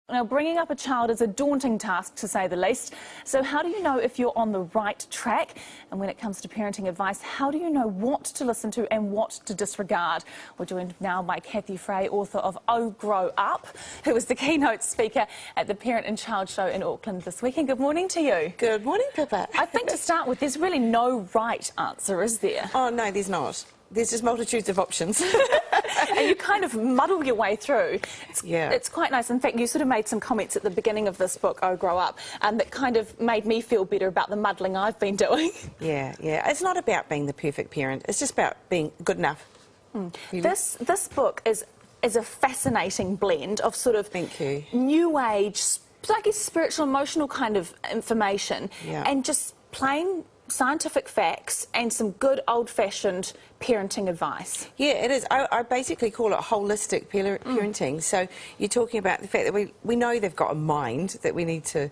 Now, bringing up a child is a daunting task, to say the least. So how do you know if you're on the right track? And when it comes to parenting advice, how do you know what to listen to and what to disregard? We're joined now by Frey, author of Oh Grow Up, who was the keynote speaker at the Parent and Child Show in Auckland this weekend. Good morning to you. Good morning, Pippa. I think to start with, there's really no right answer, is there? Oh, no, there's not. There's just multitudes of options. And you kind of muddle your way through. Yeah. It's quite nice. In fact, you sort of made some comments at the beginning of this book, Oh Grow Up, that kind of made me feel better about the muddling I've been doing. Yeah. It's not about being the perfect parent. It's just about being good enough. Really. This book is a fascinating blend of sort of Thank you. new age, I guess spiritual, emotional kind of information, and just plain scientific facts and some good old-fashioned parenting advice. Yeah, it is. I basically call it holistic parenting. So you're talking about the fact that we know they've got a mind that we need to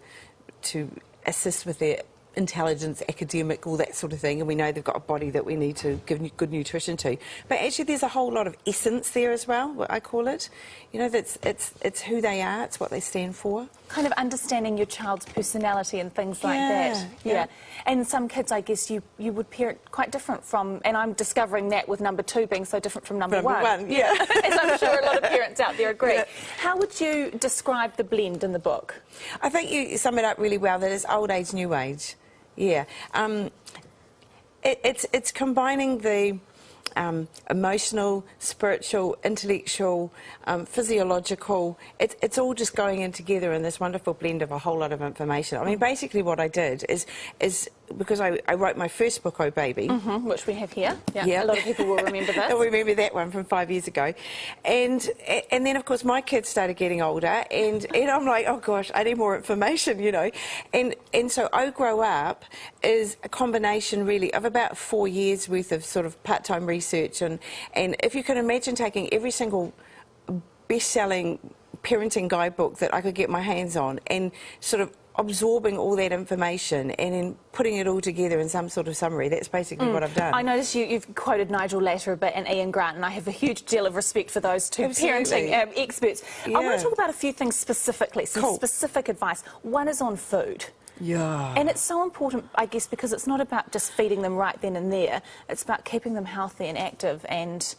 assist with their intelligence, academic, all that sort of thing, and we know they've got a body that we need to give good nutrition to. But actually there's a whole lot of essence there as well, what I call it. You know, it's who they are, it's what they stand for. Kind of understanding your child's personality and things like that. Yeah. And some kids, I guess, you would parent quite different from, and I'm discovering that with number 2 being so different from number one. Yeah. As I'm sure a lot of parents out there agree. Yeah. How would you describe the blend in the book? I think you sum it up really well, that it's old age, new age. Yeah. It's combining the emotional, spiritual, intellectual, physiological. It's all just going in together in this wonderful blend of a whole lot of information. I mean, basically what I did is because I wrote my first book, Oh Baby. Which we have here. Yeah. A lot of people will remember this. They'll remember that one from 5 years ago. And then, of course, my kids started getting older, and I'm like, oh, gosh, I need more information, you know. And so Oh Grow Up is a combination, really, of about 4 years' worth of sort of part-time research. And if you can imagine taking every single best-selling parenting guidebook that I could get my hands on and sort of absorbing all that information and then putting it all together in some sort of summary. That's basically what I've done. I noticed you've quoted Nigel Latter a bit and Ian Grant, and I have a huge deal of respect for those two parenting experts. Yeah. I want to talk about a few things specifically, some specific advice. One is on food. Yeah. And it's so important, I guess, because it's not about just feeding them right then and there. It's about keeping them healthy and active, and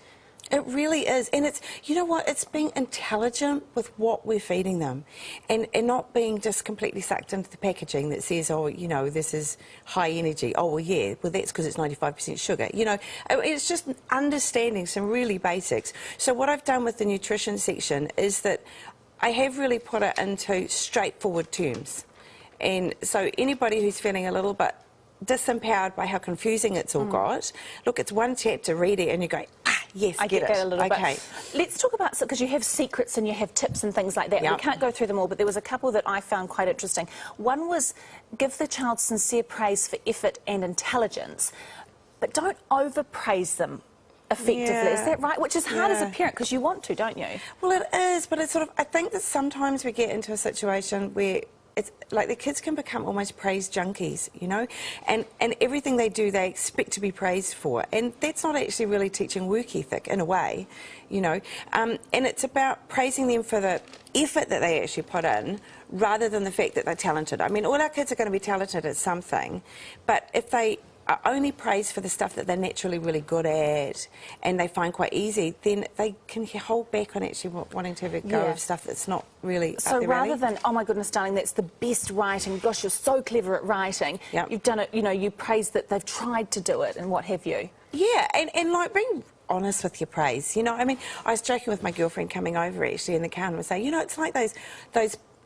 it really is. And it's, you know what, it's being intelligent with what we're feeding them and not being just completely sucked into the packaging that says, oh, you know, this is high energy. Oh, well, yeah, well, that's because it's 95% sugar. You know, it's just understanding some really basics. So what I've done with the nutrition section is that I have really put it into straightforward terms. And so anybody who's feeling a little bit disempowered by how confusing it's all got, look, it's one chapter, read it, and you go, yes, I get that a little bit. Okay. Let's talk about, because you have secrets and you have tips and things like that. Yep. We can't go through them all, but there was a couple that I found quite interesting. One was give the child sincere praise for effort and intelligence, but don't overpraise them effectively. Is that right? Which is hard as a parent, because you want to, don't you? Well, it is, but it's sort of, I think that sometimes we get into a situation where it's like the kids can become almost praise junkies, you know, and everything they do they expect to be praised for, and that's not actually really teaching work ethic in a way, you know, and it's about praising them for the effort that they actually put in rather than the fact that they're talented. I mean, all our kids are going to be talented at something, but if they are only praised for the stuff that they're naturally really good at and they find quite easy, then they can hold back on actually wanting to have a go of stuff that's not really so up their rather alley. than, oh my goodness darling, that's the best writing, gosh, you're so clever at writing, you've done it, you know, you praise that they've tried to do it and what have you. Yeah, and like being honest with your praise, you know. I mean, I was joking with my girlfriend coming over actually in the car and was saying, you know, it's like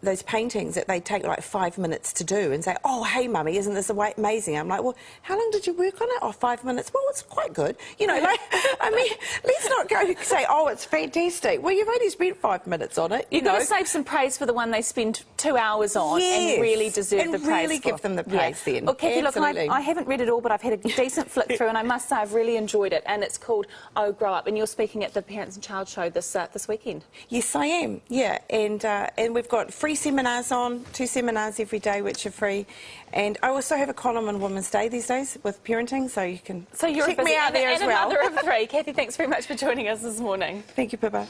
those paintings that they take like 5 minutes to do and say, oh, hey, mummy, isn't this amazing? I'm like, well, how long did you work on it? Oh, 5 minutes. Well, it's quite good. You know, like, I mean, let's not go say, oh, it's fantastic. Well, you've only spent 5 minutes on it. You've got to save some praise for the one they spend 2 hours on and really deserve the praise and really give them the praise then. Well, Kathy, look, I haven't read it all, but I've had a decent flick through, and I must say I've really enjoyed it, and it's called Oh Grow Up, and you're speaking at the Parents and Child Show this weekend. Yes, I am, yeah, and we've got free seminars on, 2 seminars every day which are free, and I also have a column on Women's Day these days with parenting, so you can check me out there as well. And a mother of 3. Kathy, thanks very much for joining us this morning. Thank you, Pippa.